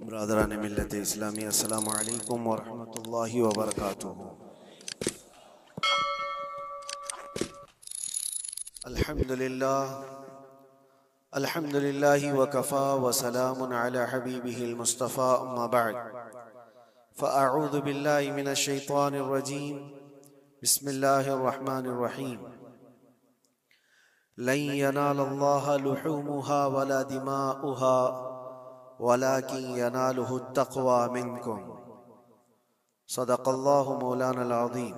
बरादरान मिल्लत इस्लामी अस्सलामु अलैकुम व रहमतुल्लाहि व बरकातुहू। अल्हम्दुलिल्लाहि व कफ़ा व सलामुन अला हबीबिहिल मुस्तफ़ा अम्मा बअद फ़अऊज़ु बिल्लाहि मिनश शैतानिर रजीम बिस्मिल्लाहिर रहमानिर रहीम लन यनालल्लाह लुहूमुहा वला दिमाउहा वलाकिन यनालुहु तक़वा मिनकुम। सदक़ल्लाहु मौलानल अज़ीम।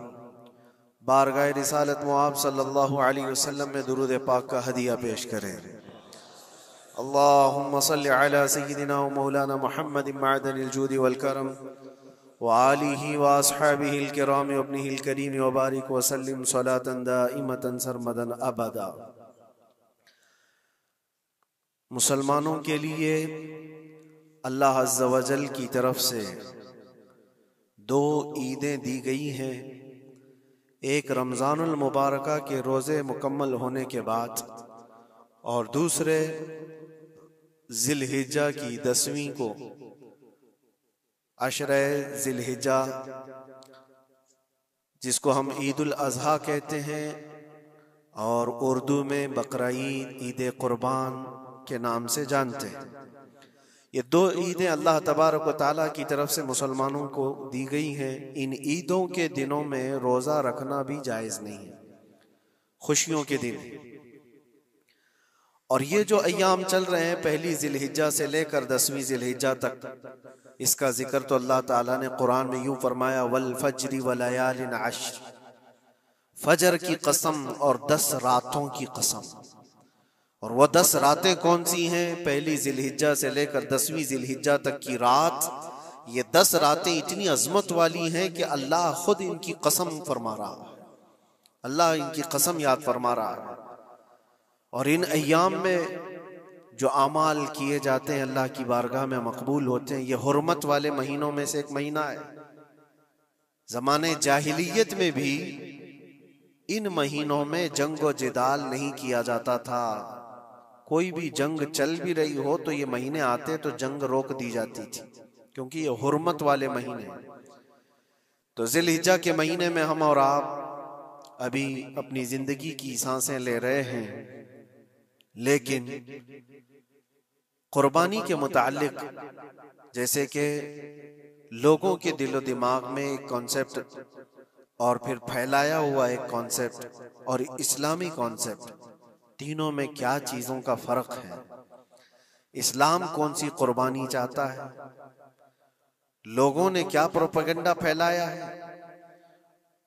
बारगाह रिसालत मुआब सल्लल्लाहु अलैहि वसल्लम में दुरूद पाक का हदिया पेश करें। अल्लाहुम्मा सल्लि अला सय्यिदिना व मौलाना मुहम्मदिन मअदनिल जूदि वल करम व आलिहि व अस्हाबिहिल किराम व इब्निहिल करीम व बारिक व सल्लिम सलातन दाइमतन सरमदन अबदा। मुसलमानों के लिए अल्लाह अज़्ज़ा व जल की तरफ से दो ईदें दी गई हैं। एक रमज़ानुल मुबारका के रोज़े मुकम्मल होने के बाद और दूसरे ज़िलहिज्जा की 10वीं को अशरे ज़िलहिज्जा, जिसको हम ईदुल अज़हा कहते हैं और उर्दू में बकरा ईद, ईद कुर्बान के नाम से जानते हैं। ये दो ईदें अल्लाह तबारक व तआला की तरफ से मुसलमानों को दी गई हैं। इन ईदों के दिनों में रोज़ा रखना भी जायज़ नहीं है, खुशियों के दिन। और ये जो अय्याम चल रहे हैं पहली ज़िलहिज्जा से लेकर 10वीं ज़िलहिज्जा तक, इसका जिक्र तो अल्लाह ताला ने कुरान में यूं फरमाया, वल फज्रि व लयालिन अश्र, फजर की कसम और 10 रातों की कसम। और वह 10 रातें कौन सी हैं? पहली ज़िलहिज्जा से लेकर 10वीं ज़िलहिज्जा तक की रात। ये 10 रातें इतनी अजमत वाली हैं कि अल्लाह खुद इनकी कसम फरमा रहा है, अल्लाह इनकी कसम याद फरमा रहा है। और इन अय्याम में जो आमाल किए जाते हैं अल्लाह की बारगाह में मकबूल होते हैं। ये हुर्मत वाले महीनों में से एक महीना है। ज़माने जाहिलियत में भी इन महीनों में जंग व जिदाल नहीं किया जाता था। कोई भी जंग चल भी रही हो तो ये महीने आते तो जंग रोक दी जाती थी, क्योंकि ये हुर्मत वाले महीने हैं। तो ज़िलहिज्जा के महीने में हम और आप अभी अपनी जिंदगी की सांसें ले रहे हैं, लेकिन कुर्बानी के मुताल्लिक जैसे कि लोगों के दिलो दिमाग में एक कॉन्सेप्ट और फिर फैलाया हुआ एक कॉन्सेप्ट और इस्लामी कॉन्सेप्ट, तीनों में क्या चीजों का फर्क है। इस्लाम कौन सी कुर्बानी चाहता है, लोगों ने क्या प्रोपेगेंडा फैलाया है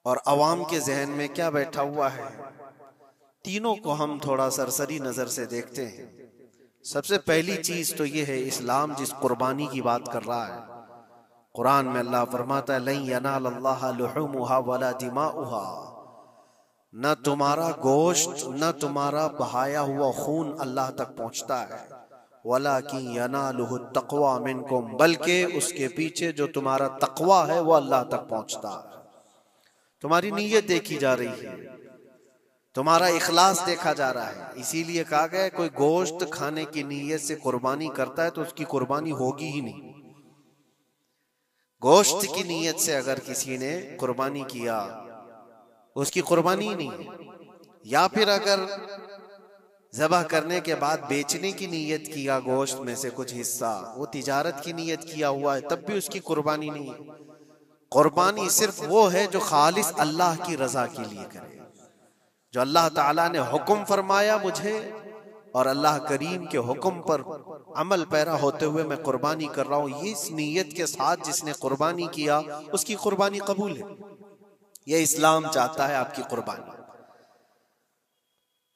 और अवाम के जहन में क्या बैठा हुआ है, तीनों को हम थोड़ा सरसरी नजर से देखते हैं। सबसे पहली चीज तो ये है, इस्लाम जिस कुर्बानी की बात कर रहा है, कुरान में अल्लाह फरमाता है, लन यनालल्लाह लुहूमुहा वला दिमाउहा, न तुम्हारा गोश्त न तुम्हारा बहाया हुआ खून अल्लाह तक पहुंचता है, वलाकिन यनालुहु तक़वा मिनकुम, बल्कि उसके पीछे जो तुम्हारा तक़वा है वो अल्लाह तक पहुंचता है। तुम्हारी नीयत देखी जा रही है, तुम्हारा इखलास देखा जा रहा है। इसीलिए कहा गया कोई गोश्त खाने की नीयत से कुर्बानी करता है तो उसकी कुर्बानी होगी ही नहीं। गोश्त की नीयत से अगर किसी ने कुर्बानी किया उसकी कुर्बानी ही नहीं है। या फिर अगर ज़बह करने के बाद बेचने की नीयत किया गोश्त में से कुछ हिस्सा, वो तिजारत की नीयत किया हुआ है, तब भी उसकी कुर्बानी नहीं है। कुर्बानी सिर्फ वो है जो खालिस अल्लाह की रजा के लिए करे, जो अल्लाह ताला ने हुक्म फरमाया मुझे और अल्लाह करीम के हुक्म पर अमल पैरा होते हुए मैं कुर्बानी कर रहा हूँ, ये इस नीयत के साथ जिसने कुर्बानी किया उसकी कुर्बानी कबूल है। ये इस्लाम चाहता है आपकी कुर्बानी।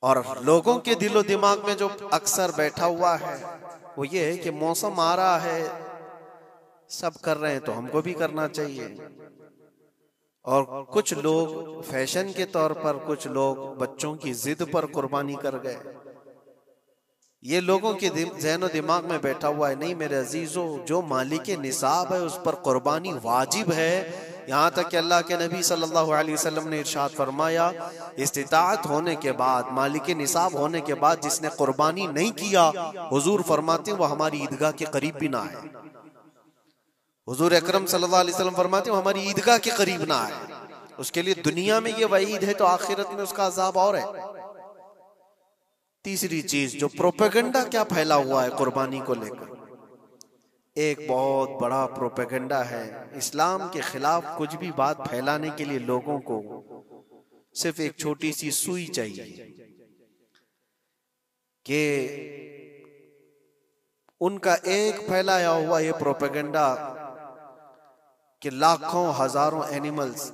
और लोगों के दिलो दिमाग में जो अक्सर बैठा हुआ है वो ये है कि मौसम आ रहा है, सब कर रहे हैं तो हमको भी करना चाहिए। और कुछ लोग फैशन के तौर पर, कुछ लोग बच्चों की जिद पर कुर्बानी कर गए। ये लोगों के ज़हन दिमाग में बैठा हुआ है। नहीं मेरे अजीजों, जो मालिक निसाब है उस पर कुर्बानी वाजिब है। यहाँ तक कि अल्लाह के नबी सल्लल्लाहु अलैहि वसल्लम ने इरशाद फरमाया, इस्तिताअत होने के बाद, मालिक निसाब होने के बाद जिसने कुर्बानी नहीं किया, हुजूर फरमाते वो हमारी ईदगाह के करीब भी ना आए। हुजूर अकरम सल्लल्लाहु अलैहि वसल्लम फरमाते हैं हमारी ईदगाह के करीब ना आए, उसके लिए दुनिया में ये वईद है तो आखिरत में उसका अजाब और है। तीसरी चीज जो प्रोपेगेंडा क्या फैला हुआ है कुर्बानी को लेकर, एक बहुत बड़ा प्रोपेगेंडा है इस्लाम के खिलाफ। कुछ भी बात फैलाने के लिए लोगों को सिर्फ एक छोटी सी सुई चाहिए कि उनका एक फैलाया हुआ ये प्रोपेगेंडा कि लाखों हजारों एनिमल्स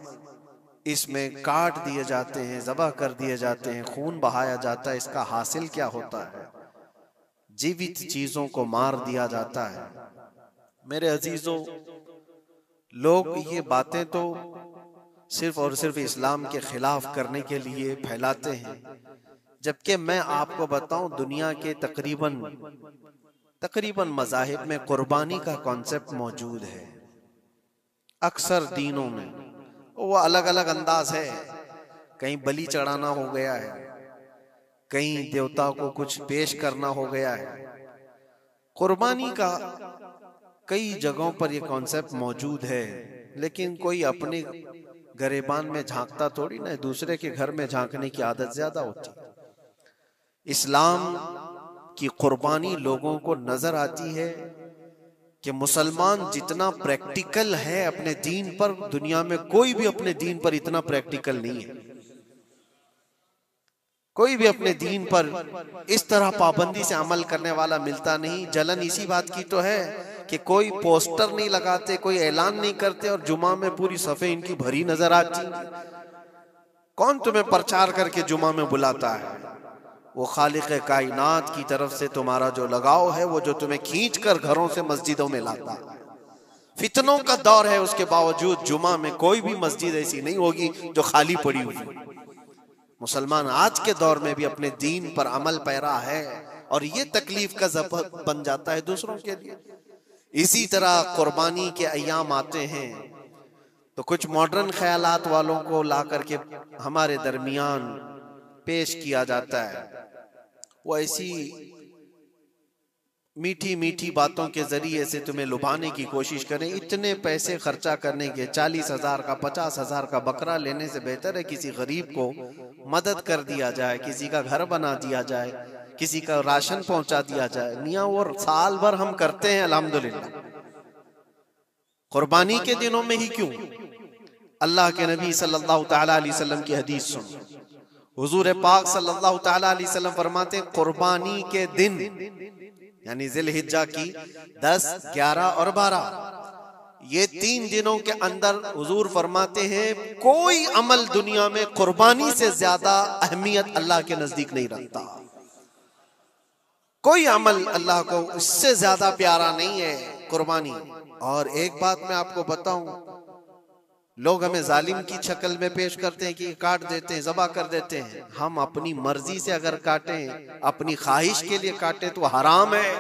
इसमें काट दिए जाते हैं, ज़बह कर दिए जाते हैं, खून बहाया जाता है, इसका हासिल क्या होता है? जीवित चीजों को मार दिया जाता है। मेरे अजीजों, लोग ये बातें तो सिर्फ और सिर्फ इस्लाम के खिलाफ करने के लिए फैलाते हैं, जबकि मैं आपको बताऊं दुनिया के तकरीबन मज़ाहिब में कुर्बानी का कॉन्सेप्ट मौजूद है। अक्सर दीनों में वो अलग अलग अंदाज है, कहीं बलि चढ़ाना हो गया है, कहीं देवता को कुछ पेश करना हो गया है। कुर्बानी का कई जगहों पर ये कॉन्सेप्ट मौजूद है, लेकिन कोई अपने गरेबान में झांकता थोड़ी ना, दूसरे के घर में झांकने की आदत ज्यादा होती है। इस्लाम की कुर्बानी लोगों को नजर आती है कि मुसलमान जितना प्रैक्टिकल है अपने दीन पर, दुनिया में कोई भी अपने दीन पर इतना प्रैक्टिकल नहीं है। कोई भी अपने दीन पर इस तरह पाबंदी से अमल करने वाला मिलता नहीं। जलन इसी बात की तो है कि कोई पोस्टर नहीं लगाते, कोई ऐलान नहीं करते और जुमा में पूरी सफे इनकी भरी नजर आती। कौन तुम्हें प्रचार करके जुमा में बुलाता है? वो खालिक कायनात की तरफ से तुम्हारा जो लगाव है, वो जो तुम्हें खींच कर घरों से मस्जिदों में लाता है। फितनों का दौर है, उसके बावजूद जुमा में कोई भी मस्जिद ऐसी नहीं होगी जो खाली पड़ी हुई। मुसलमान आज के दौर में भी अपने दीन पर अमल पैरा है और ये तकलीफ का सबब बन जाता है दूसरों के लिए। इसी तरह कुर्बानी के अय्याम आते हैं तो कुछ मॉडर्न ख्यालात वालों को ला करके हमारे दरमियान पेश किया जाता है। वो ऐसी मीठी मीठी बातों के जरिए से तुम्हें लुभाने की कोशिश करें। इतने पैसे खर्चा करने के, 40,000 का 50,000 का बकरा लेने से बेहतर है किसी गरीब को मदद कर दिया जाए, किसी का घर बना दिया जाए, किसी का राशन पहुंचा दिया जाए। मियाँ वो साल भर हम करते हैं अल्हम्दुलिल्लाह, कुर्बानी के दिनों में ही क्यों? अल्लाह के नबी सल्लल्लाहु तआला अलैहि वसल्लम की हदीस सुन, हुजूर पाक सल्लल्लाहु तआला अलैहि वसल्लम फरमाते हैं कुर्बानी के दिन यानी जिलहिज्जा की 10, 11 और 12, ये 3 दिनों के अंदर हुजूर फरमाते हैं कोई अमल दुनिया में कुर्बानी से ज्यादा अहमियत अल्लाह के नजदीक नहीं रखता। कोई अमल अल्लाह को इससे ज्यादा प्यारा नहीं है कुर्बानी। और एक बात मैं आपको बताऊं, लोग हमें जालिम की शक्ल में पेश करते हैं कि काट देते हैं, ज़बह कर देते हैं। हम अपनी मर्जी से अगर काटें, अपनी ख्वाहिश के लिए काटें तो हराम है,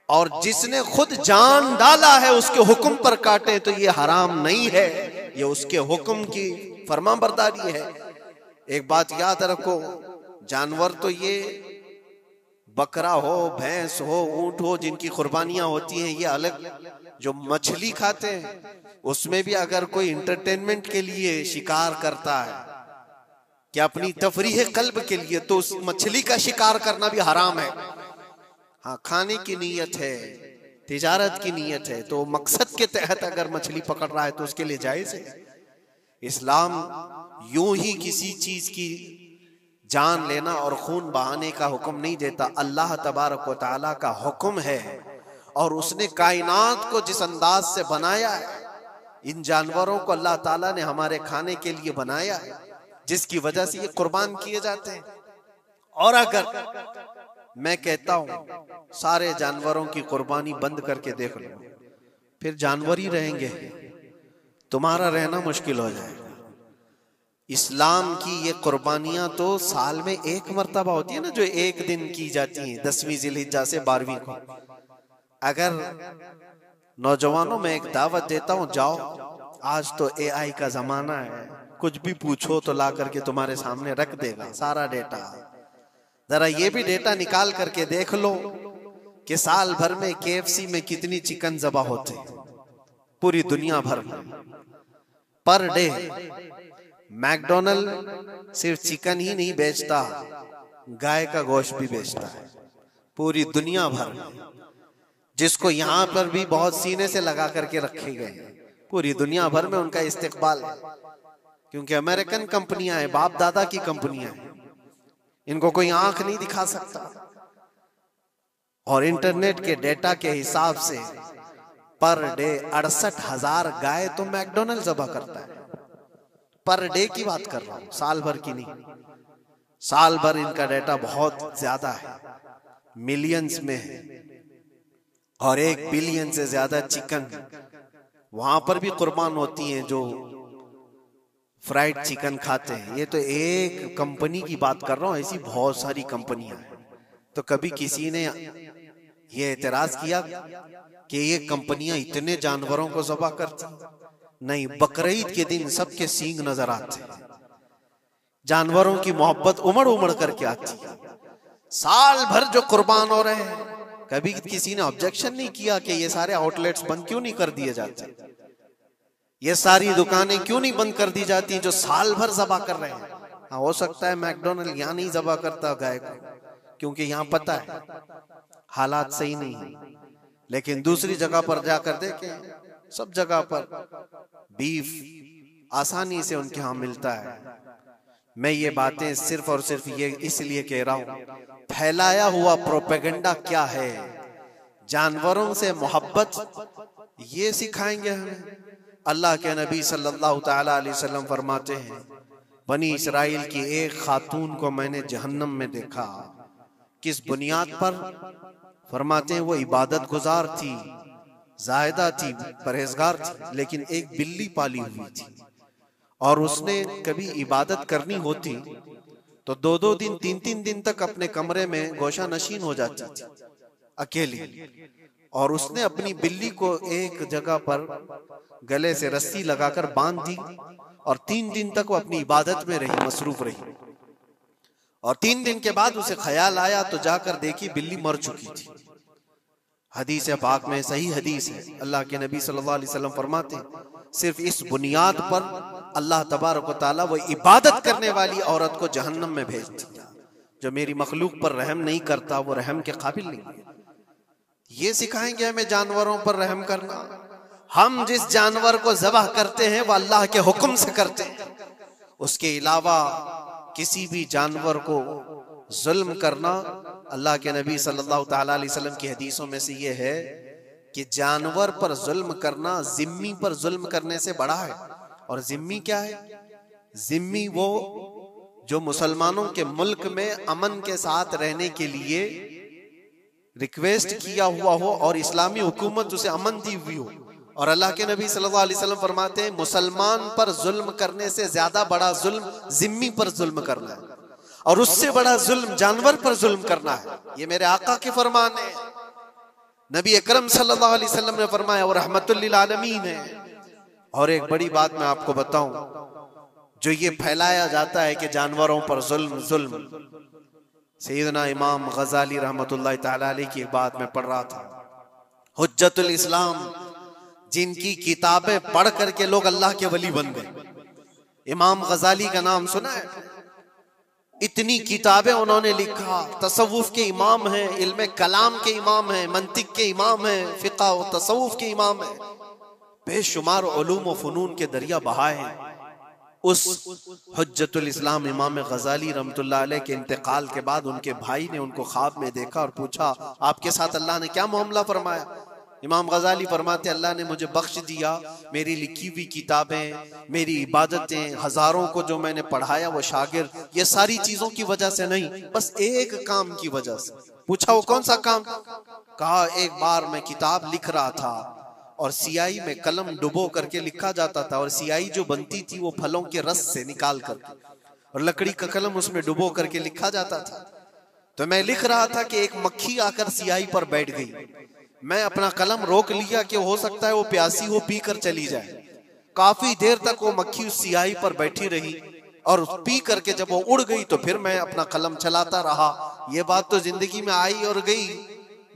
और जिसने खुद जान डाला है उसके हुक्म पर काटें तो ये हराम नहीं है, ये उसके हुक्म की फरमाबरदारी है। एक बात याद रखो, जानवर तो ये बकरा हो, भैंस हो, ऊंट हो, जिनकी कुर्बानियां होती हैं, ये अलग। जो मछली खाते हैं उसमें भी अगर कोई इंटरटेनमेंट के लिए शिकार करता है कि अपनी तफरीह कल्ब के लिए, तो उस मछली का शिकार करना भी हराम है। हाँ, खाने की नीयत है, तिजारत की नीयत है, तो मकसद के तहत अगर मछली पकड़ रहा है तो उसके लिए जायज है। इस्लाम यूं ही किसी चीज की जान लेना और खून बहाने का हुक्म नहीं देता। अल्लाह तबारक व तआला का हुक्म है और उसने कायनात को जिस अंदाज से बनाया है, इन जानवरों को अल्लाह ताला ने हमारे खाने के लिए बनाया है, जिसकी वजह से ये कुर्बान किए जाते हैं। और अगर मैं कहता हूं सारे जानवरों की कुर्बानी बंद करके देख लो, फिर जानवर ही रहेंगे, तुम्हारा रहना मुश्किल हो जाएगा। इस्लाम की ये कुर्बानियां तो साल में एक मर्तबा होती है ना, जो एक दिन की जाती है, 10वीं जिलहिज्जा से 12वीं को। अगर नौजवानों में एक दावत देता हूं, जाओ, आज तो AI का जमाना है, कुछ भी पूछो तो ला करके तुम्हारे सामने रख देगा सारा डेटा। जरा ये भी डेटा निकाल करके देख लो कि साल भर में KFC में कितनी चिकन ज़बह होते हैं, पूरी दुनिया भर में पर डे। मैकडोनल्ड सिर्फ चिकन ही नहीं बेचता, गाय का गोश्त भी बेचता है पूरी दुनिया भर में, जिसको यहाँ पर भी बहुत सीने से लगा करके रखे गए हैं। पूरी दुनिया भर में उनका इस्तेकबाल है, क्योंकि अमेरिकन कंपनियां हैं, बाप दादा की कंपनियां हैं, इनको कोई आंख नहीं दिखा सकता। और इंटरनेट के डेटा के हिसाब से पर डे 68,000 गाय तो मैकडोनल्ड ज़बह करता है। पर डे की बात कर रहा हूं, साल भर की नहीं। साल भर इनका डेटा बहुत ज्यादा है, मिलियंस में है, और 1 बिलियन से ज्यादा चिकन वहां पर भी कुर्बान होती हैं जो फ्राइड चिकन खाते हैं। ये तो एक कंपनी की बात कर रहा हूं, ऐसी बहुत सारी कंपनियां हैं। तो कभी किसी ने ये एतराज किया कि ये कंपनियां इतने जानवरों को ज़बह करती? नहीं, बकरीद के दिन सबके सींग नजर आते हैं, जानवरों की मोहब्बत उमड़ उमड़ करके आती है। साल भर जो कुर्बान हो रहे हैं, कभी किसी ने ऑब्जेक्शन नहीं किया कि ये सारे आउटलेट्स बंद क्यों नहीं कर दिए जाते, ये सारी दुकानें क्यों नहीं बंद कर दी जाती जो साल भर ज़बह कर रहे हैं। हाँ, हो सकता है मैकडोनल्ड यहाँ नहीं ज़बह करता गाय को, क्योंकि यहाँ पता है हालात सही नहीं है, लेकिन दूसरी जगह पर जाकर देखें, सब जगह पर बीफ आसानी से उनके यहाँ मिलता है। मैं ये बातें सिर्फ और सिर्फ ये इसलिए कह रहा हूँ, फैलाया हुआ प्रोपेगेंडा क्या है, जानवरों से मोहब्बत ये सिखाएंगे हमें। अल्लाह के नबी सल्लल्लाहु ताला अलैहि वसल्लम फरमाते हैं, बनी इसराइल की एक खातून को मैंने जहन्नम में देखा। किस बुनियाद पर? फरमाते हैं वो इबादत गुजार थी, जाहिदा थी, परहेजगार थी, लेकिन एक बिल्ली पाली हुई थी, और उसने कभी इबादत करनी होती तो 2-2 दिन 3-3 दिन तक अपने कमरे में गोशा नशीन हो जाती थी अकेली। और उसने अपनी बिल्ली को एक जगह पर गले से रस्सी लगाकर बांध दी, और 3 दिन तक वो अपनी इबादत में रही, मसरूफ रही। और 3 दिन के बाद उसे ख्याल आया तो जाकर देखी बिल्ली मर चुकी थी। हदीस पाक में, सही हदीस है, अल्लाह के नबी सल्लल्लाहु अलैहि वसल्लम फरमाते हैं, सिर्फ इस बुनियाद पर अल्लाह तबारक व तआला वो इबादत करने वाली औरत को जहन्नम में भेज दिया। जो मेरी मखलूक पर रहम नहीं करता वो रहम के काबिल नहीं है। ये सिखाएंगे हमें जानवरों पर रहम करना। हम जिस जानवर को ज़बह करते हैं वो अल्लाह के हुक्म से करते हैं, उसके अलावा किसी भी जानवर को जुल्म करना, अल्लाह के नबी सल्लल्लाहु ताला अलैहि वसल्लम की हदीसों में से ये है कि जानवर पर जुल्म करना जिम्मी पर जुल्म करने से बड़ा है। और जिम्मी क्या है? जिम्मी वो जो मुसलमानों के मुल्क में अमन के साथ रहने के लिए रिक्वेस्ट किया हुआ हो और इस्लामी हुकूमत उसे अमन दी हुई हो। और अल्लाह के नबी सल्लल्लाहु अलैहि वसल्लम फरमाते हैं, मुसलमान पर जुल्म करने से ज्यादा बड़ा जुल्म जिम्मी पर जुल्म करना है, और उससे बड़ा जुल्म जानवर पर जुल्म करना है। ये मेरे आका के फरमान है। नबी अकरम सल्लल्लाहु अलैहि वसल्लम ने फरमाया, और रहमतुल लिल आलमीन है। और एक बड़ी बात मैं आपको बताऊं, जो ये फैलाया जाता है कि जानवरों पर जुल्म जुल्म, सैयदना इमाम गजाली रहमतुल्लाह ताला अलैह की एक बात मैं पढ़ रहा था, हुज्जतुल इस्लाम, जिनकी किताबें पढ़ करके लोग अल्लाह के वली बन गए। इमाम गजाली का नाम सुना है? इतनी किताबें उन्होंने लिखा, तसव्वुफ के इमाम हैं, इल्म कलाम के इमाम हैं, मंतिक के इमाम हैं, फिक़ह व तसव्वुफ के इमाम हैं, बेशुमार उलूम व फनून के दरिया बहाए हैं। उस हुज्जतुल इस्लाम इमाम गजाली रहमतुल्लाह अलैह के इंतकाल के बाद उनके भाई ने उनको ख्वाब में देखा और पूछा, आपके साथ अल्लाह ने क्या मामला फरमाया? इमाम गजाली फरमाते, अल्लाह ने मुझे बख्श दिया, मेरी लिखी हुई किताबें, मेरी इबादतें, हजारों को जो मैंने पढ़ाया वो शागिर्द, ये सारी चीजों की वजह से नहीं, बस एक काम की वजह से। पूछा वो कौन सा काम? कहा एक बार मैं किताब लिख रहा था और सियाही में कलम डुबो करके लिखा जाता था, और सियाही जो बनती थी वो फलों के रस से निकाल करके, और लकड़ी का कलम उसमें डुबो करके लिखा जाता था। तो मैं लिख रहा था कि एक मक्खी आकर सियाही पर बैठ गई। मैं अपना कलम रोक लिया कि हो सकता है वो प्यासी हो, पी कर चली जाए। काफी देर तक वो मक्खी उस सियाही पर बैठी रही, और पी करके जब वो उड़ गई तो फिर मैं अपना कलम चलाता रहा। ये बात तो जिंदगी में आई और गई,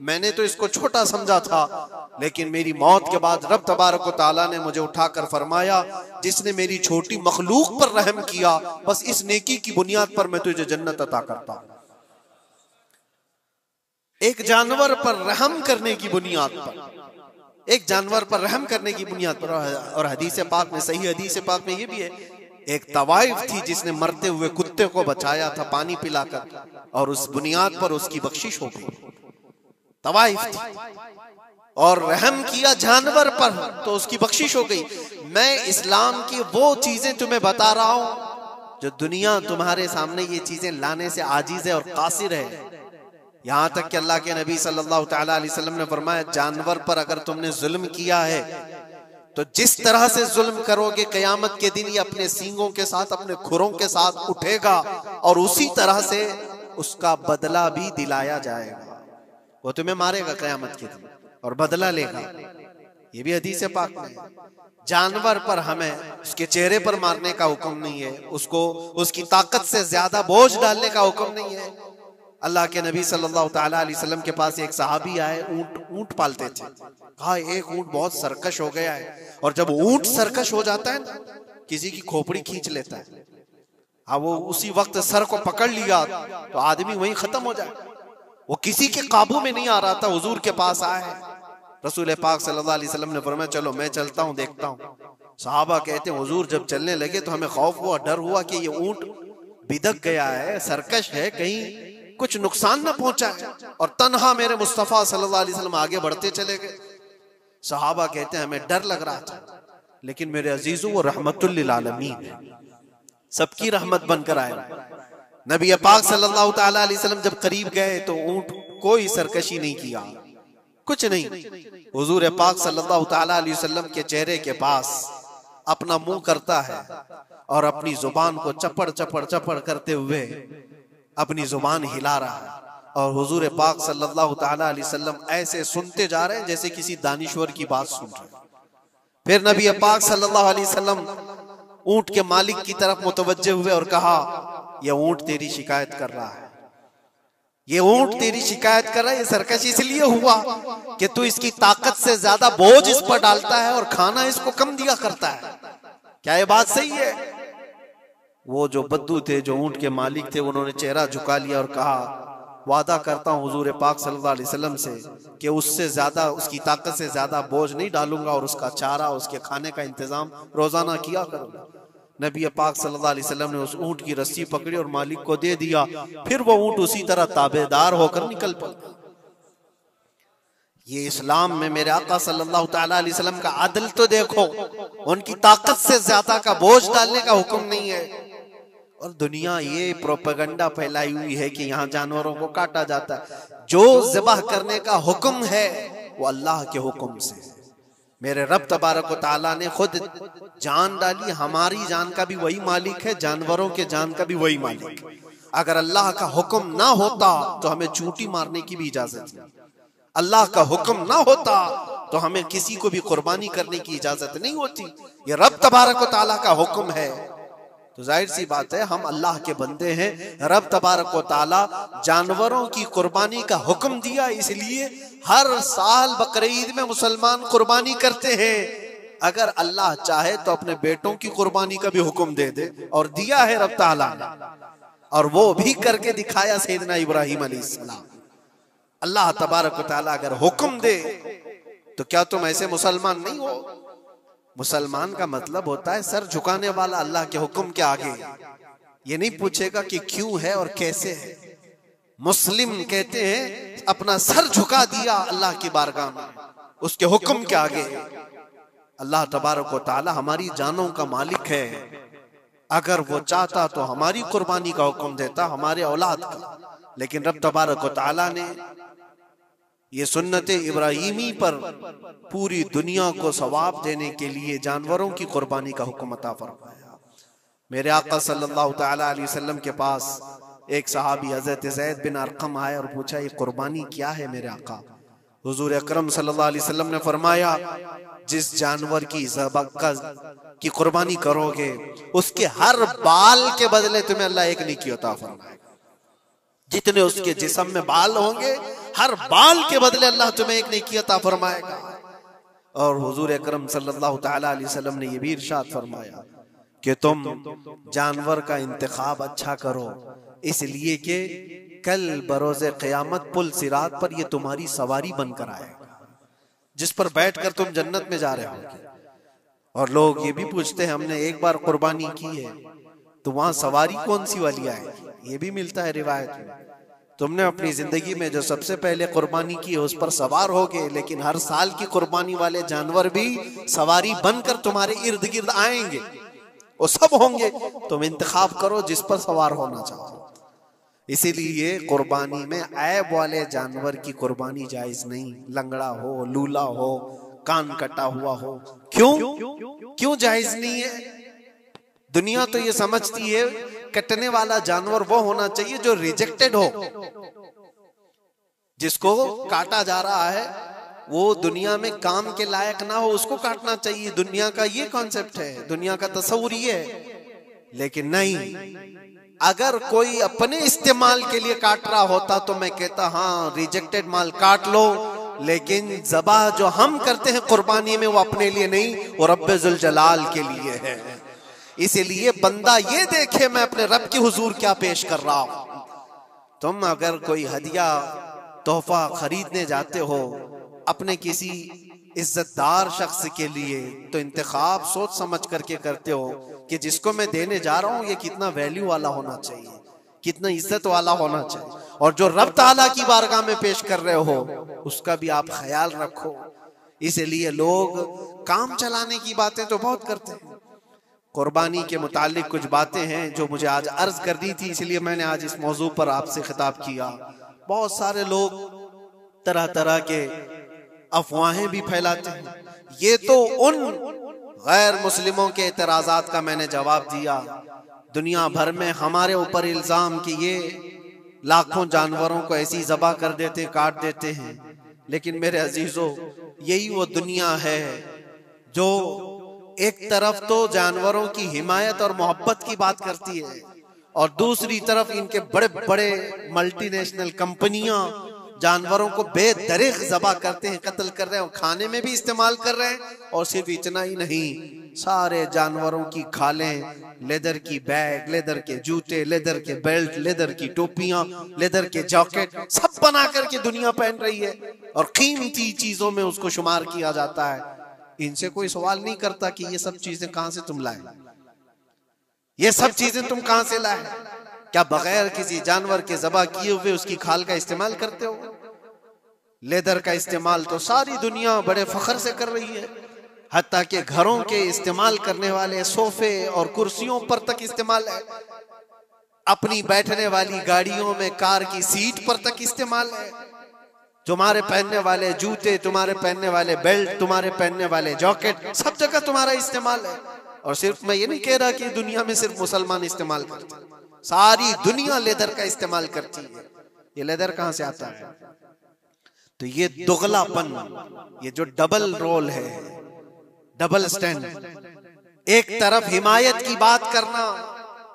मैंने तो इसको छोटा समझा था, लेकिन मेरी मौत के बाद रब तबारक व तआला ने मुझे उठाकर फरमाया, जिसने मेरी छोटी मखलूक पर रहम किया, बस इस नेकी की बुनियाद पर मैं तुझे जन्नत अता करता हूं। एक जानवर पर रहम करने की बुनियाद पर, एक जानवर पर रहम करने की बुनियाद पर। और हदीस पाक में, सही हदीस पाक में ये भी है, एक तवाइफ थी जिसने मरते हुए कुत्ते को बचाया था पानी पिलाकर, और उस बुनियाद पर उसकी बख्शिश हो गई। तवाइफ थी और रहम किया जानवर पर, तो उसकी बख्शिश हो गई। मैं इस्लाम की वो चीजें तुम्हें बता रहा हूं जो दुनिया तुम्हारे सामने ये चीजें लाने से आजीज है और कासिर है। यहां तक कि अल्लाह के नबी सल्लल्लाहु तआला अलैहि वसल्लम ने फरमाया, जानवर पर अगर तुमने जुल्म किया है तो जिस तरह से जुल्म करोगे क़यामत के दिन ये अपने सींगों के साथ, अपने खुरों के साथ उठेगा और उसी तरह से उसका बदला भी दिलाया जाएगा। वो तुम्हें मारेगा क़यामत के दिन और बदला लेगा। ये भी हदीस पाक में। जानवर पर हमें उसके चेहरे पर मारने का हुक्म नहीं है, उसको उसकी ताकत से ज्यादा बोझ डालने का हुक्म नहीं है। अल्लाह के नबी सल्लल्लाहु तआला अलैहि वसल्लम के पास एक सहाबी आए, ऊंट पालते थे। कहा एक ऊंट बहुत सरकश हो गया है, और जब ऊंट सरकश हो जाता है ना, किसी की खोपड़ी खींच लेता है। हाँ, वो उसी वक्त सर को पकड़ लिया तो आदमी वहीं खत्म हो जाए। वो किसी के काबू में नहीं आ रहा था, हुजूर के पास आया है। रसूल पाक सल्लल्लाहु अलैहि वसल्लम ने फरमाया, चलो मैं चलता हूँ, देखता हूँ। सहाबा कहते हैं, हुजूर जब चलने लगे तो हमें खौफ हुआ, डर हुआ कि ये ऊंट बिदक गया है, सरकश है, कहीं कुछ नुकसान न पहुंचाए। और तन्हा मेरे मुस्तफा सल्लल्लाहु अलैहि वसल्लम आगे बढ़ते चले गए। सहाबा कहते हैं, हमें डर लग रहा था, लेकिन मेरे अजीजों वो रहमतुल लिल आलमीन है, सबकी रहमत बनकर आए। नबी पाक सल्लल्लाहु तआला अलैहि वसल्लम जब करीब गए तो ऊंट कोई सरकशी नहीं किया, कुछ नहीं। हुजूर पाक सल्लल्लाहु तआला अलैहि वसल्लम के चेहरे के पास अपना मुंह करता है और अपनी जुबान को चपड़ चपड़ चपड़ करते हुए अपनी जुबान हिला रहा है। और हुजूर पाक सल्लल्लाहु तआला अलैहि वसल्लम ऐसे सुनते जा रहे हैं जैसे किसी दानिश्वर की बात सुन रहे हैं। फिर नबी पाक सल्लल्लाहु अलैहि वसल्लम ऊंट के मालिक की तरफ मुतवज्जे हुए और कहा, यह ऊंट तेरी शिकायत कर रहा है, ये ऊंट तेरी शिकायत कर रहा है। ये सरकश इसलिए हुआ कि तू इसकी ताकत से ज्यादा बोझ इस पर डालता है और खाना इसको कम दिया करता है। क्या ये बात सही है? वो जो बद्दू थे, जो ऊंट के मालिक थे, उन्होंने चेहरा झुका लिया और कहा, वादा करता हूं हुजूर पाक सल्लल्लाहु अलैहि वसल्लम से कि उससे ज्यादा, उसकी ताकत से ज्यादा बोझ नहीं डालूंगा और उसका चारा, उसके खाने का इंतजाम रोजाना किया करूंगा। नबी पाक सल्लल्लाहु अलैहि वसल्लम ने उस ऊंट की रस्सी पकड़ी और मालिक को दे दिया। फिर वो ऊंट उसी तरह ताबेदार होकर निकल पड़ा। ये इस्लाम में मेरे आका सल्लल्लाहु तआला अलैहि वसल्लम का अदल तो देखो, उनकी ताकत से ज्यादा का बोझ डालने का हुक्म नहीं है। और दुनिया ये प्रोपेगेंडा फैलाई हुई है कि यहाँ जानवरों को काटा जाता है। जो ज़िबाह करने का हुक्म है वो अल्लाह के हुक्म से। मेरे रब तबारक व तआला ने खुद जान डाली, हमारी जान का भी वही मालिक है, जानवरों के जान का भी वही मालिक है। अगर अल्लाह का हुक्म ना होता तो हमें चूंटी मारने की भी इजाजत नहीं, अल्लाह का हुक्म ना होता तो हमें किसी को भी कुर्बानी करने की इजाजत नहीं होती। ये रब तबारक व तआला का हुक्म है, तो जाहिर सी बात है हम अल्लाह के बंदे हैं। रब तबारक व तआला जानवरों की कुर्बानी का हुक्म दिया, इसलिए हर साल बकरीद में मुसलमान कुर्बानी करते हैं। अगर अल्लाह चाहे तो अपने बेटों की कुर्बानी का भी हुक्म दे दे, और दिया है रब तआला ने, और वो भी करके दिखाया सैयदना इब्राहिम अलैहिस्सलाम। अल्लाह तबारक व तआला अगर हुक्म दे तो क्या तुम ऐसे मुसलमान नहीं हो? मुसलमान का मतलब होता है सर झुकाने वाला अल्लाह के हुक्म के आगे। ये नहीं पूछेगा कि क्यों है और कैसे है। मुस्लिम कहते हैं अपना सर झुका दिया अल्लाह की बारगाह में, उसके हुक्म के आगे। अल्लाह तबारक व तआला हमारी जानों का मालिक है। अगर वो चाहता तो हमारी कुर्बानी का हुक्म देता, हमारे औलाद का, लेकिन रब तबारक व तआला ने ये सुन्नत इब्राहिमी पर पूरी दुनिया को सवाब देने के लिए जानवरों की कुर्बानी का हुक्म अता फरमाया। मेरे आका सल्लल्लाहु तआला अलैहि वसल्लम के पास एक सहाबी हजरत ज़ैद बिन अरकम आए और पूछा, ये कुर्बानी क्या है मेरे आका? हुजूर अकरम सल्लल्लाहु अलैहि वसल्लम ने फरमाया, जिस जानवर की कुर्बानी करोगे उसके हर बाल के बदले तुम्हें अल्लाह एक नेकी अता फरमाएगा। जितने उसके जिस्म में बाल होंगे हर बाल के बदले अल्लाह तुम्हें एक नेकी अता फरमाएगा। और हुजूर अकरम सल्लल्लाहु तआला अलैहि वसल्लम ने यह भी इरशाद फरमाया कि तुम जानवर का इंतखाब अच्छा करो, इसलिए कि कल बरोज़े क़यामत पुल सिरात पर ये तुम्हारी सवारी बनकर आएगा, जिस पर बैठकर तुम जन्नत में जा रहे होगे। और लोग ये भी पूछते हैं, हमने एक बार कुर्बानी की है तो वहां सवारी कौन सी वाली आएगी? ये भी मिलता है रिवायत में। तुमने अपनी जिंदगी में जो सबसे पहले कुर्बानी की है उस पर सवार होगे, लेकिन हर साल की कुर्बानी वाले जानवर भी सवारी बनकर तुम्हारे इर्द गिर्द आएंगे, वो सब होंगे। तुम इंतखाब करो जिस पर सवार होना चाहो। इसीलिए कुर्बानी में ऐब वाले जानवर की कुर्बानी जायज नहीं। लंगड़ा हो, लूला हो, कान कटा हुआ हो, क्यों जायज नहीं है? दुनिया तो ये समझती है कटने वाला जानवर वो होना चाहिए जो रिजेक्टेड हो, जिसको काटा जा रहा है वो दुनिया में काम के लायक ना हो, उसको काटना चाहिए। दुनिया का ये कॉन्सेप्ट है, दुनिया का तस्वुर ये है। लेकिन नहीं, अगर कोई अपने इस्तेमाल के लिए काट रहा होता तो मैं कहता हाँ रिजेक्टेड माल काट लो, लेकिन ज़बह जो हम करते हैं कुर्बानी में वो अपने लिए नहीं, वो रब्बे जुल जलाल के लिए है। इसीलिए बंदा ये देखे मैं अपने रब के हुजूर क्या पेश कर रहा हूं। तुम अगर कोई हदिया तोहफा खरीदने जाते हो अपने किसी इज्जतदार शख्स के लिए, तो इंतखाब सोच समझ करके करते हो कि जिसको मैं देने जा रहा हूं ये कितना वैल्यू वाला होना चाहिए, कितना इज्जत वाला होना चाहिए। और जो रब ताला की बारगाह में पेश कर रहे हो उसका भी आप ख्याल रखो। इसलिए लोग काम चलाने की बातें तो बहुत करते हैं। कुर्बानी के मुतालिक कुछ बातें हैं जो मुझे आज अर्ज करनी थी, इसलिए मैंने आज इस मौजू पर आपसे खिताब किया। बहुत सारे लोग तरह तरह के अफवाहें भी फैलाते हैं। ये तो उन गैर मुस्लिमों के एतराज़ात का मैंने जवाब दिया। दुनिया भर में हमारे ऊपर इल्जाम कि ये लाखों जानवरों को ऐसी ज़बह कर देते, काट देते हैं। लेकिन मेरे अजीजों, यही वो दुनिया है जो एक तरफ तो जानवरों की हिमायत और मोहब्बत की बात करती है और दूसरी तरफ इनके बड़े बड़े मल्टीनेशनल कंपनियां जानवरों को बेदरीग ज़बह करते हैं, कत्ल कर रहे हैं और खाने में भी इस्तेमाल कर रहे हैं। और सिर्फ इतना ही नहीं, सारे जानवरों की खालें, लेदर की बैग, लेदर के जूते, लेदर के बेल्ट, लेदर की टोपियां, लेदर के जैकेट सब बना करके दुनिया पहन रही है और कीमती चीजों में उसको शुमार किया जाता है। इनसे कोई सवाल नहीं करता कि ये सब चीजें कहां से तुम लाए, ये सब चीजें तुम कहां से लाए? क्या बगैर किसी जानवर के ज़बह किए हुए उसकी खाल का इस्तेमाल करते हो? लेदर का इस्तेमाल तो सारी दुनिया बड़े फख्र से कर रही है, हत्ता कि घरों के इस्तेमाल करने वाले सोफे और कुर्सियों पर तक इस्तेमाल है, अपनी बैठने वाली गाड़ियों में कार की सीट पर तक इस्तेमाल है। तुम्हारे पहनने वाले जूते, तुम्हारे पहनने वाले बेल्ट, तुम्हारे पहनने वाले जैकेट, सब जगह तुम्हारा इस्तेमाल है। और सिर्फ मैं ये नहीं कह रहा कि दुनिया में सिर्फ मुसलमान इस्तेमाल करते, सारी दुनिया लेदर का इस्तेमाल करती है। ये लेदर कहां से आता है? तो ये दुगलापन, ये जो डबल रोल है, डबल स्टैंड, एक तरफ हिमायत की बात करना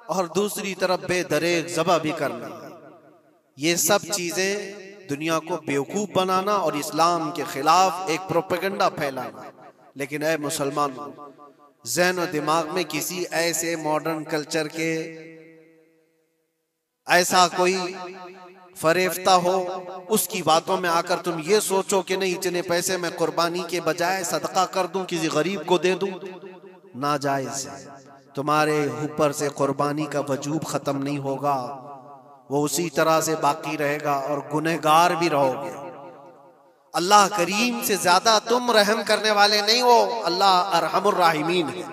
और दूसरी तरफ बेदरेग ज़बह भी करना, ये सब चीजें दुनिया को बेवकूफ बनाना और इस्लाम के खिलाफ एक प्रोपेगेंडा फैलाना। लेकिन ऐ मुसलमानों, ज़हन और दिमाग में किसी ऐसे मॉडर्न कल्चर के ऐसा कोई फरेफ्ता हो, उसकी बातों में आकर तुम ये सोचो कि नहीं इतने पैसे मैं कुर्बानी के बजाय सदका कर दूं, किसी गरीब को दे दूं, नाजायज है। तुम्हारे ऊपर से कुर्बानी का वजूब खत्म नहीं होगा, वो उसी तरह से बाकी रहेगा और गुनहगार भी रहोगे। अल्लाह करीम से ज्यादा तुम रहम करने वाले नहीं हो, अल्लाह अरहमुर राहिमीन है।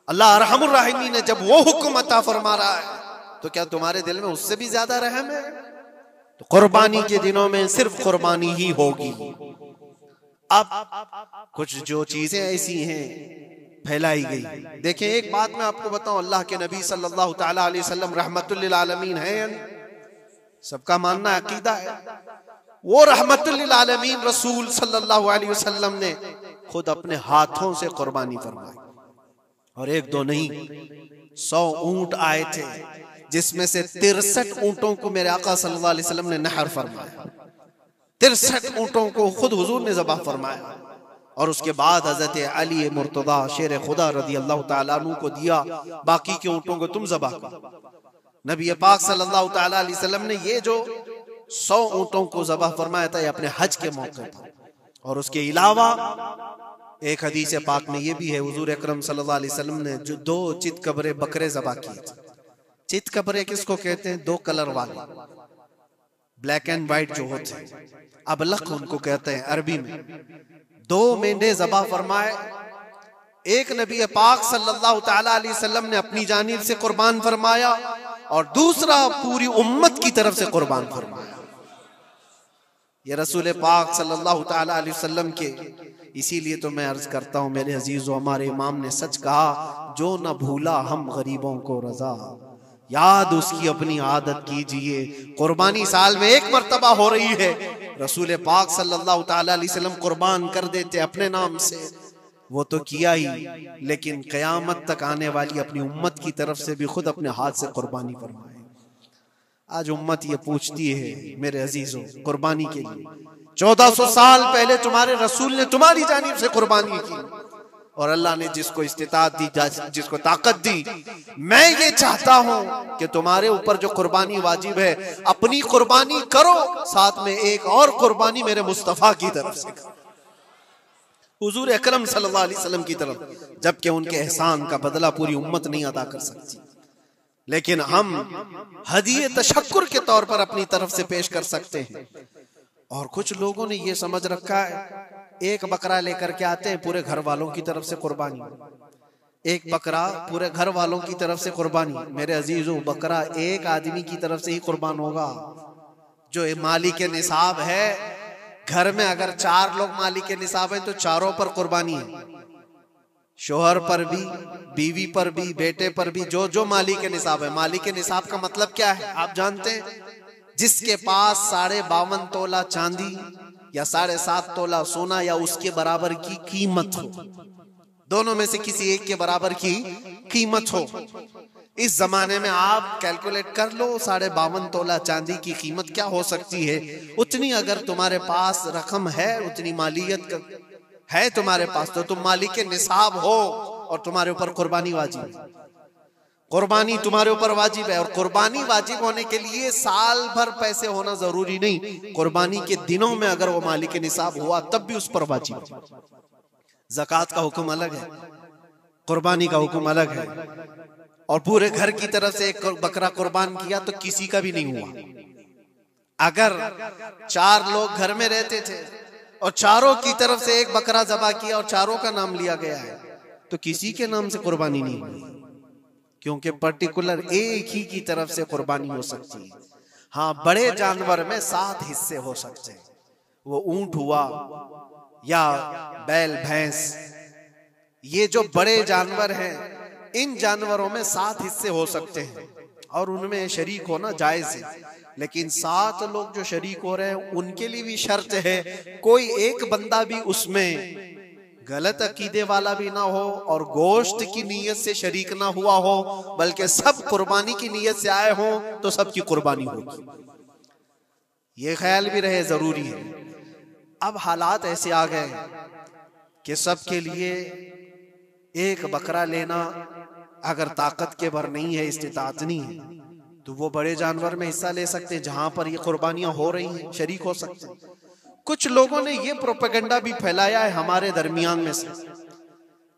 अल्लाह अरहमुर राहिमीन है। जब वो हुक्म अता फरमा रहा है तो क्या तुम्हारे दिल में उससे भी ज्यादा रहम है? तो कुर्बानी के दिनों में सिर्फ कुर्बानी ही होगी। अब कुछ जो चीजें ऐसी हैं फैलाई गई, देखें एक बात मैं आपको बताऊं, अल्लाह के नबी सल्लल्लाहु तआला अलैहि वसल्लम रहमतुल लिल आलमीन है, सबका मानना अकीदा है। वो रहमतुल लिल आलमीन रसूल सल्लल्लाहु अलैहि वसल्लम ने खुद अपने हाथों से कुर्बानी फरमाई, और एक दो नहीं 100 ऊंट आए थे, जिसमें से 63 ऊंटों को मेरे आका सल्लल्लाहु अलैहि वसल्लम ने नहर फरमाया। 63 ऊंटों को खुद हुजूर ने ज़बह फरमाया और उसके बाद हजरत अली मुर्तदा शेर खुदा रदी अल्लाह ताला अन्हु को दिया, बाकी के ऊंटों को तुम ज़बह करो। नबी पाक सल्लल्लाहु ताला अलैहि वसल्लम ने ये जो 100 ऊंटों को ज़बह फरमाया था अपने हज के मौके पर। और उसके अलावा एक हदीस पाक में ये भी है, हुजूर अकरम सल्लल्लाहु अलैहि वसल्लम ने जो 2 चितकबरे बकरे ज़बह किए थे। चितकबरे किसको कहते हैं? 2 कलर वाले, ब्लैक एंड व्हाइट जो होते हैं, अबलख उनको कहते हैं अरबी में। 2 मेंढे ज़बह फरमाए। एक नबी पाक सल्लल्लाहु ताला अलैहि वसल्लम ने अपनी जानिब से कुर्बान फरमाया और दूसरा पूरी उम्मत की तरफ से कुर्बान फरमाया। ये रसूल पाक सल्लल्लाहु ताला अलैहि वसल्लम के, इसीलिए तो मैं अर्ज करता हूँ मेरे अजीजों, हमारे इमाम ने सच कहा, जो न भूला हम गरीबों को रजा, याद उसकी अपनी आदत कीजिए। कुर्बानी साल में 1 मर्तबा हो रही है, रसूल पाक सल्लल्लाहु ताला अलैहि वसल्लम कुर्बान कर देते अपने नाम से, वो तो किया ही, लेकिन क़यामत तक आने वाली अपनी उम्मत की तरफ से भी खुद अपने हाथ से कुर्बानी फरमाए। आज उम्मत ये पूछती है मेरे अजीजों, कुर्बानी के लिए 1400 साल पहले तुम्हारे रसूल ने तुम्हारी जानिब से कुर्बानी की, और अल्लाह ने जिसको इस्तिताअत दी, जिसको ताकत दी, मैं ये चाहता हूं कि तुम्हारे ऊपर जो कुर्बानी वाजिब है अपनी कुर्बानी करो, साथ में एक और कुर्बानी मेरे मुस्तफा की तरफ से करो, हुजूर अकरम सल्लल्लाहु अलैहि वसल्लम की तरफ। जबकि उनके एहसान का बदला पूरी उम्मत नहीं अदा कर सकती, लेकिन हम हदिये तशक्कुर के तौर पर अपनी तरफ से पेश कर सकते हैं। और कुछ लोगों ने ये समझ रखा है, एक बकरा लेकर के आते हैं, पूरे घर वालों की तरफ से कुर्बानी, एक बकरा पूरे घर वालों की तरफ से कुर्बानी। मेरे अजीजों, बकरा एक आदमी की तरफ से ही कुर्बान होगा जो मालिक निसाब है। घर में अगर 4 लोग मालिक निसाब है तो चारों पर कुर्बानी है, शोहर पर भी, बीवी पर भी, बेटे पर भी, जो जो मालिक निसाब है। मालिक निसाब का मतलब क्या है आप जानते हैं? जिसके पास 52.5 तोला चांदी या 7.5 तोला सोना या उसके बराबर की कीमत हो, दोनों में से किसी एक के बराबर की कीमत हो। इस जमाने में आप कैलकुलेट कर लो 52.5 तोला चांदी की कीमत क्या हो सकती है। उतनी अगर तुम्हारे पास रकम है, उतनी मालियत है तुम्हारे पास, तो तुम मालिक निसाब हो और तुम्हारे ऊपर कुर्बानी वाजिब है। कुर्बानी तुम्हारे ऊपर वाजिब है, और कुर्बानी वाजिब होने के लिए साल भर पैसे होना जरूरी नहीं, कुर्बानी के दिनों में अगर वो मालिक निसाब हुआ तब भी उस पर वाजिब है। ज़कात का हुक्म अलग है, कुर्बानी का हुक्म अलग है। और पूरे घर की तरफ से एक बकरा कुर्बान किया तो किसी का भी नहीं हुआ। अगर 4 लोग घर में रहते थे और चारों की तरफ से एक बकरा ज़बह किया और चारों का नाम लिया गया है, तो किसी के नाम से कुर्बानी नहीं हुई, क्योंकि पर्टिकुलर एक ही की तरफ से कुर्बानी हो सकती है। हाँ, बड़े जानवर में 7 हिस्से हो सकते हैं, वो ऊंट हुआ या बैल भैंस, ये जो बड़े जानवर हैं, इन जानवरों में 7 हिस्से हो सकते हैं और उनमें शरीक होना जायज है। लेकिन 7 लोग जो शरीक हो रहे हैं उनके लिए भी शर्त है, कोई एक बंदा भी उसमें गलत अकीदे वाला भी ना हो और गोश्त की नीयत से शरीक ना हुआ हो, बल्कि सब कुर्बानी की नीयत से आए हों तो सबकी कुर्बानी होगी। ये ख्याल भी रहे, जरूरी है। अब हालात ऐसे आ गए कि सबके लिए एक बकरा लेना अगर ताकत के भर नहीं है, इस्तिताअत नहीं है, तो वो बड़े जानवर में हिस्सा ले सकते हैं जहां पर ये कुर्बानियां हो रही हैं, शरीक हो सकते हैं। कुछ लोगों ने ये प्रोपेगेंडा भी फैलाया है हमारे दरमियान में से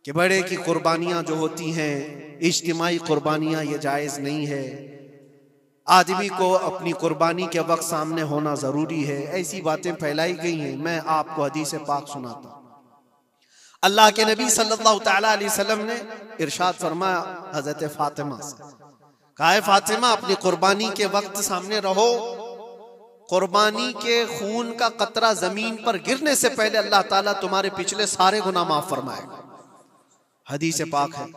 कि बड़े की कुर्बानियां जो होती हैं, इज्तिमाई कुर्बानियां, ये जायज नहीं है, आदमी को अपनी कुर्बानी के वक्त सामने होना जरूरी है। ऐसी बातें फैलाई गई हैं। मैं आपको हदीस पाक सुनाता हूं। अल्लाह के नबी सल्लल्लाहु ताला अलैहि वसल्लम ने इरशाद फरमाया हजरत फातिमा से, कहा है फातिमा अपनी कुर्बानी के वक्त सामने रहो, कुर्बानी के खून का कतरा जमीन पर गिरने से पहले अल्लाह ताला तुम्हारे पिछले सारे गुनाह माफ फरमाएगा। हदीस पाक है,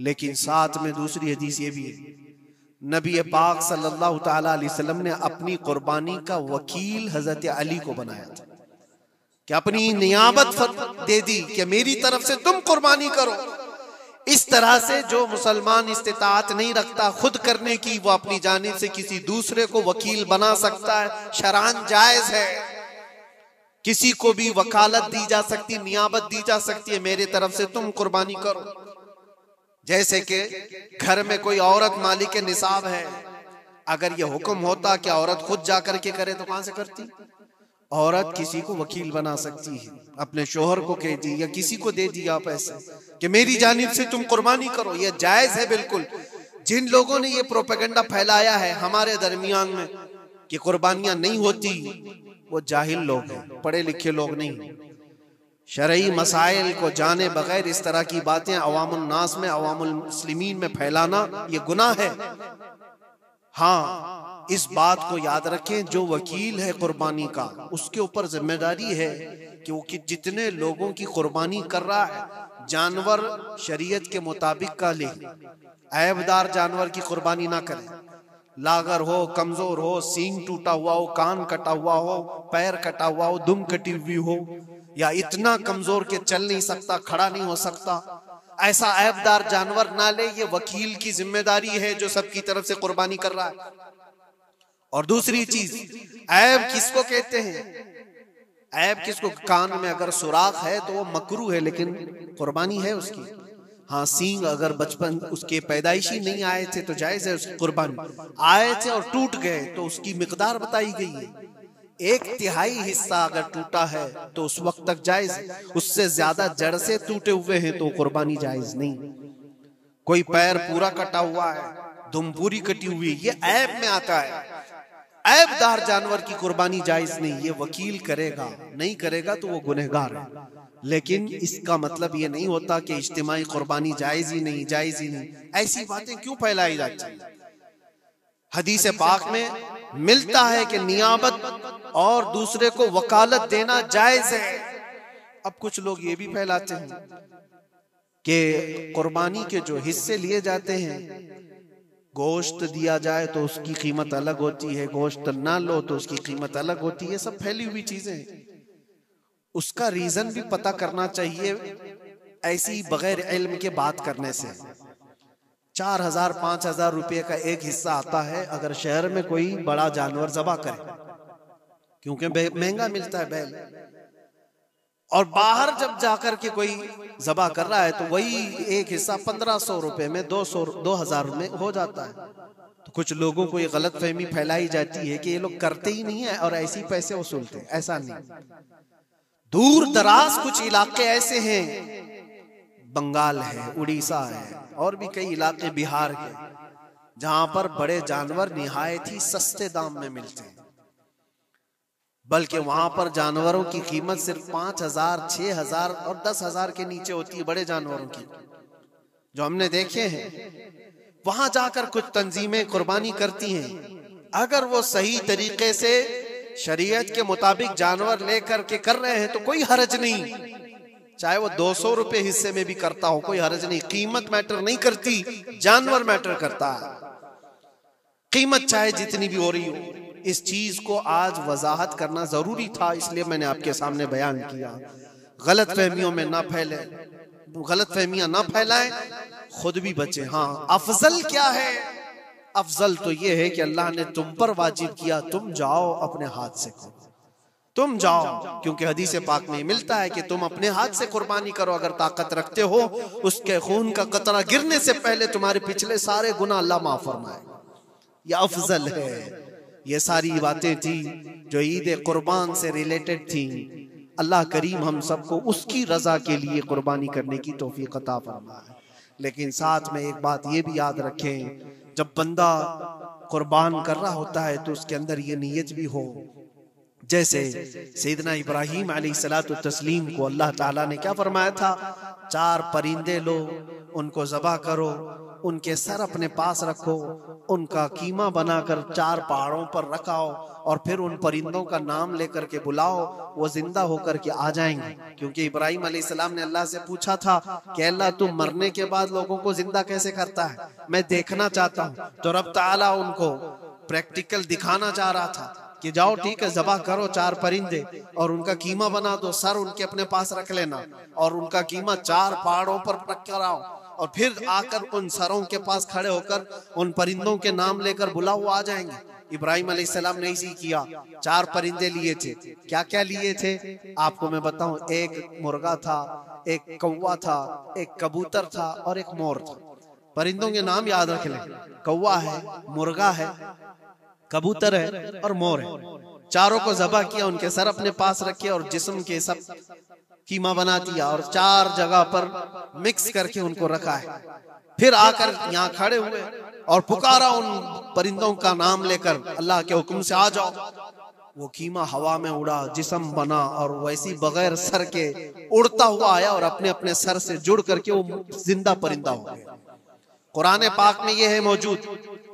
लेकिन साथ में दूसरी हदीस ये भी है, नबी पाक सल्लल्लाहु ताला अलैहि वसल्लम ने अपनी कुर्बानी का वकील हजरत अली को बनाया था कि अपनी नियाबत दे दी कि मेरी तरफ से तुम कुर्बानी करो। इस तरह से जो मुसलमान इस्तिताअत नहीं रखता खुद करने की, वो अपनी जानिब से किसी दूसरे को वकील बना सकता है, शरअन जायज है। किसी को भी वकालत दी जा सकती, नियाबत दी जा सकती है, मेरे तरफ से तुम कुर्बानी करो। जैसे कि घर में कोई औरत मालिक निसाब है, अगर ये हुक्म होता कि औरत खुद जाकर के करे तो कहां से करती? औरत किसी को वकील बना सकती है, अपने शोहर को कह दी या किसी को दे दिया पैसे कि मेरी जानिब से तुम कुर्बानी करो, ये जायज है बिल्कुल। जिन लोगों ने ये प्रोपेगेंडा फैलाया है हमारे दरमियान में कि कुर्बानियां नहीं होती, वो जाहिल लोग हैं, पढ़े लिखे लोग नहीं। शरई मसाइल को जाने बगैर इस तरह की बातें अवामुल नास में, अवामुल मुस्लिमीन में फैलाना ये गुनाह है। हाँ, इस बात को याद रखें, जो वकील है कुर्बानी का, उसके ऊपर जिम्मेदारी है कि वो जितने लोगों की कुर्बानी कर रहा है जानवर शरीयत के मुताबिक का ले, ऐबदार जानवर की कुर्बानी ना करे। लागर हो, कमजोर हो, सींग टूटा हुआ हो, कान कटा हुआ हो, पैर कटा हुआ हो, दुम कटी हुई हो, या इतना कमजोर के चल नहीं सकता, खड़ा नहीं हो सकता, ऐसा ऐबदार जानवर ना ले। ये वकील की जिम्मेदारी है जो सबकी तरफ से कुर्बानी कर रहा है। और दूसरी चीज, ऐब किसको कहते हैं? ऐब किसको? कान में अगर सुराख है तो वो मकरू है, लेकिन कुर्बानी है उसकी। हाँ, सींग अगर बचपन उसके पैदाइशी नहीं आए थे तो जायज है उसकी कुर्बानी। आए थे और टूट गए तो उसकी मिकदार बताई गई है। 1/3 हिस्सा अगर टूटा है तो उस वक्त तक जायज है, उससे ज्यादा जड़ से टूटे हुए हैं तो कुर्बानी जायज नहीं। कोई पैर पूरा कटा हुआ है, दुम पूरी कटी हुई, ये ऐब में आता है। ऐबदार जानवर की कुर्बानी जायज नहीं, ये वकील करेगा, नहीं करेगा तो वो गुनहगार है। लेकिन इसका मतलब ये नहीं होता कि इज्तिमाई कुर्बानी जायज ही नहीं, जायज ही नहीं। ऐसी बातें क्यों फैलाई जाती हैं? हदीस पाक में मिलता है कि नियाबत और दूसरे को वकालत देना जायज है। अब कुछ लोग ये भी फैलाते हैं कि कुर्बानी के जो हिस्से लिए जाते हैं, गोश्त दिया जाए तो उसकी कीमत अलग होती है, गोश्त ना लो तो उसकी कीमत अलग होती है। सब फैली हुई चीजें हैं। उसका रीजन भी पता करना चाहिए, ऐसी बगैर इल्म के बात करने से। 4000-5000 रुपए का एक हिस्सा आता है अगर शहर में कोई बड़ा जानवर ज़बा करे, क्योंकि महंगा मिलता है बैल, और बाहर जब जाकर के कोई ज़बा कर रहा है तो वही एक हिस्सा 1500 रुपए में, 2000 में हो जाता है। तो कुछ लोगों को ये गलत फहमी फैलाई जाती है कि ये लोग करते ही नहीं है और ऐसे ही पैसे वसूलते हैं। ऐसा नहीं। दूर दराज कुछ इलाके ऐसे हैं, बंगाल है, उड़ीसा है, और भी कई इलाके बिहार के, जहां पर बड़े जानवर निहायत ही सस्ते दाम में मिलते हैं। बल्कि वहां पर जानवरों की कीमत सिर्फ 5000, 6000 और 10,000 के नीचे होती है, बड़े जानवरों की, जो हमने देखे हैं। वहां जाकर कुछ तंजीमें कुर्बानी करती हैं। अगर वो सही तरीके से शरीयत के मुताबिक जानवर लेकर के कर रहे हैं तो कोई हर्ज नहीं, चाहे वो 200 रुपए हिस्से में भी करता हो, कोई हर्ज नहीं। कीमत मैटर नहीं करती, जानवर मैटर करता है। कीमत चाहे जितनी भी हो रही हो। इस चीज को आज वजाहत करना जरूरी था, इसलिए मैंने आपके सामने बयान किया। गलत फहमियों में ना फैले, गलत फहमियां ना फैलाएं, खुद भी बचे। हाँ, अफजल क्या है? अफजल तो ये है कि अल्लाह ने तुम पर वाजिब किया, तुम जाओ अपने हाथ से करो, तुम जाओ, क्योंकि हदीस पाक में मिलता है कि तुम अपने हाथ से कुर्बानी करो अगर ताकत रखते हो। उसके खून का कतरा गिरने से पहले तुम्हारे पिछले सारे गुनाह अल्लाह माफ फरमाए। यह अफजल है। ये सारी बातें थी जो ईद कुर्बान से रिलेटेड थी। अल्लाह करीम हम सबको उसकी रजा के लिए कुर्बानी करने की तौफीक अता फरमाए। लेकिन साथ में एक बात ये भी याद रखें, जब बंदा कुर्बान कर रहा होता है तो उसके अंदर ये नीयत भी हो, जैसे सैयदना इब्राहीम अलैहिस्सलातु तस्लीम को अल्लाह ताला ने क्या फरमाया था? 4 परिंदे लो, उनको ज़बा करो, उनके सर अपने पास रखो, उनका कीमा बनाकर 4 पहाड़ों पर रखाओ और फिर उन परिंदों का नाम लेकर के बुलाओ, वो जिंदा होकर के आ जाएंगे। क्योंकि इब्राहीम अलैहिस्सलाम ने अल्लाह से पूछा था कि अल्लाह तुम मरने के बाद लोगों को जिंदा कैसे करता है, मैं देखना चाहता हूँ। तो रब ताला उनको प्रैक्टिकल दिखाना चाह रहा था कि जाओ ठीक है, ज़बा करो 4 परिंदे और उनका कीमा बना दो, सर उनके अपने पास रख लेना और उनका कीमा 4 पहाड़ों पर रख कर आओ, और फिर आकर उन सरों के पास खड़े होकर उन परिंदों के नाम लेकर बुलाओ, आ जाएंगे। इब्राहिम अलैहिस्सलाम ने इसी किया, 4 परिंदे लिए थे। क्या क्या लिए थे आपको मैं बताऊं, एक मुर्गा था, एक कौवा था, एक कबूतर था और एक मोर था। परिंदों के नाम याद रख लें, कौवा है, मुर्गा है, कबूतर है और मोर है। चारों को ज़बा किया, उनके सर अपने पास रखे और जिस्म के सब कीमा बना दिया और 4 जगह पर मिक्स करके उनको रखा है। फिर आकर यहाँ खड़े हुए और पुकारा उन परिंदों का नाम लेकर, अल्लाह के हुक्म से आ जाओ। वो कीमा हवा में उड़ा, जिस्म बना और वैसी बगैर सर के उड़ता हुआ आया और अपने अपने सर से जुड़ करके वो जिंदा परिंदा हो गया। कुरान पाक में ये है मौजूद।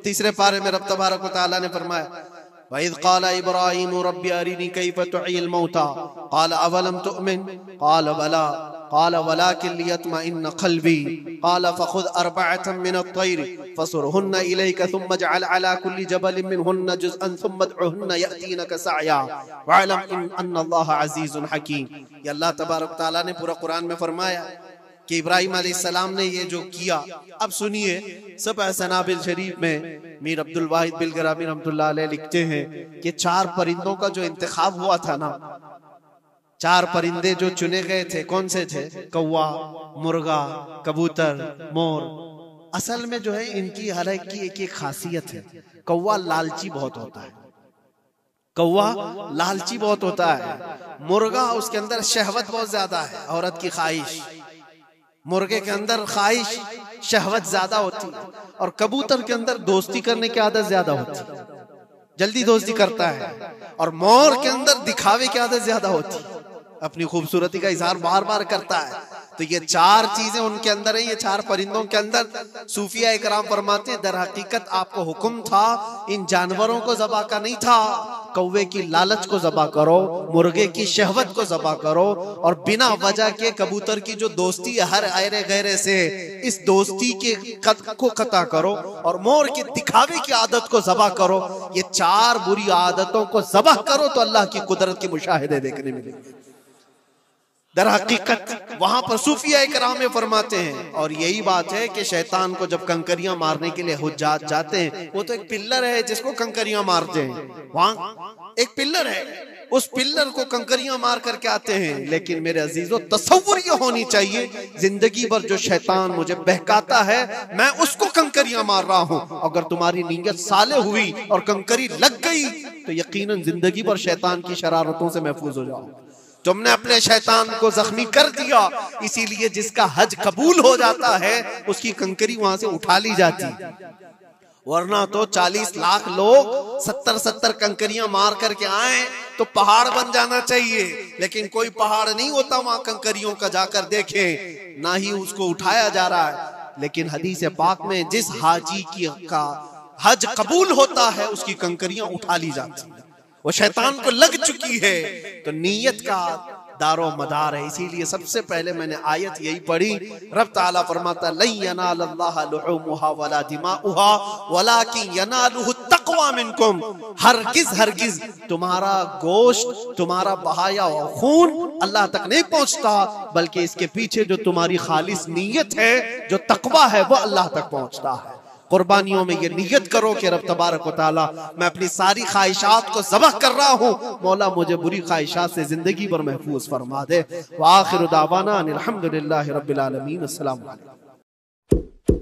3 पारे में रब तबारक व तआला ने फरमाया, वइज़ क़ाला इब्राहीम रब्बी अरिनी कैफ़ तुह्यिल मौता क़ाल अवलम तुअमिन क़ाल बला क़ाल वलाकिन लियत्मइन्न क़ल्बी क़ाल फ़ख़ुज़ अर्बअतम मिनत-तैर फ़सुरहुन्न इलैका थुम्मा इजअल अला कुल्ली जबलिन मिनहुन्न जुज़अन थुम्मा उदउहुन्न यअतीनका सअया वअलम अन्नल्लाह अज़ीज़ुन हकीम। ये अल्लाह तबारक व तआला ने पूरा कुरान में फरमाया कि इब्राहिम अलैहिस्सलाम ने ये जो किया। अब सुनिए, सब सनाबिल शरीफ में मीर अब्दुल वाहिद बिलगरामी रहमतुल्लाह अलैह लिखते हैं कि 4 परिंदों का जो इंतखाब हुआ था ना, 4 परिंदे जो चुने गए थे, कौन से थे? कौवा, मुर्गा, कबूतर, मोर। असल में जो है इनकी हर एक की एक खासियत है। कौवा लालची बहुत होता है, कौवा लालची बहुत होता है। मुर्गा, उसके अंदर शहवत बहुत ज्यादा है, औरत की ख्वाहिश। मुर्गे के अंदर ख्वाहिश शहवत ज्यादा होती है और कबूतर के अंदर दोस्ती करने की आदत ज्यादा होती है, जल्दी दोस्ती करता है। और मोर के अंदर दिखावे की आदत ज्यादा होती है, अपनी खूबसूरती का इजहार बार बार करता है। तो ये 4 चीजें उनके अंदर है, ये 4 परिंदों के अंदर। सूफिया इकराम फरमाते हैं, दर हकीकत आपको हुक्म था इन जानवरों को ज़बा का नहीं था। कौवे की लालच को ज़बा करो, मुर्गे की शहवत को ज़बा करो और बिना वजह के कबूतर की जो दोस्ती है हर आयरे गैरे से, इस दोस्ती के कद को कता करो और मोर के दिखावे की आदत को ज़बा करो। ये 4 बुरी आदतों को ज़बा करो तो अल्लाह की कुदरत के मुशाहिदे देखने मिलेंगे। दर हकीकत वहां पर सूफिया इकराम में फरमाते हैं, और यही बात है कि शैतान को जब कंकरियां मारने के लिए हुज्जात जाते हैं, वो तो एक पिल्लर है जिसको कंकरियां मारते हैं। वहां एक पिल्लर है, उस पिल्लर को कंकरियां मार करके आते हैं। लेकिन मेरे अजीजों, तसव्वुर ये होनी चाहिए, जिंदगी भर जो शैतान मुझे बहकाता है मैं उसको कंकरियां मार रहा हूं। अगर तुम्हारी नीयत साले हुई और कंकरी लग गई तो यकीनन जिंदगी भर शैतान की शरारतों से महफूज हो जाओ। तुमने अपने शैतान को जख्मी कर दिया, इसीलिए जिसका हज कबूल हो जाता है उसकी कंकरी वहां से उठा ली जाती, वरना तो 40 लाख लोग 70-70 कंकरियां मार करके आए तो पहाड़ बन जाना चाहिए। लेकिन कोई पहाड़ नहीं होता वहां कंकरियों का, जाकर देखें, ना ही उसको उठाया जा रहा है। लेकिन हदीस पाक में जिस हाजी का हज कबूल होता है उसकी कंकरियां उठा ली जाती है। वो शैतान को लग चुकी है, तो नीयत का दारो मदार है। इसीलिए सबसे पहले मैंने आयत यही पढ़ी, रब ताला फरमाता लन यनालल्लाह लुहुमुहा वला दिमाउहा वलाकिन यनालुहु तक़वा मिनकुम। हरगिज तुम्हारा गोश्त, तुम्हारा बहाया हुआ खून अल्लाह तक नहीं पहुंचता, बल्कि इसके पीछे जो तुम्हारी खालिस नीयत है, जो तक़वा है, वो अल्लाह तक पहुंचता है। कुर्बानियों में ये नियत करो कि रब तबारक व तआला, मैं अपनी सारी ख्वाहिशात को ज़बह कर रहा हूँ, मौला मुझे बुरी ख्वाहिशात से जिंदगी भर महफूज फरमा दे। व आखिरु दावाना अनिल हम्दुलिल्लाहि रब्बिल आलमीन। अस्सलामु अलैकुम।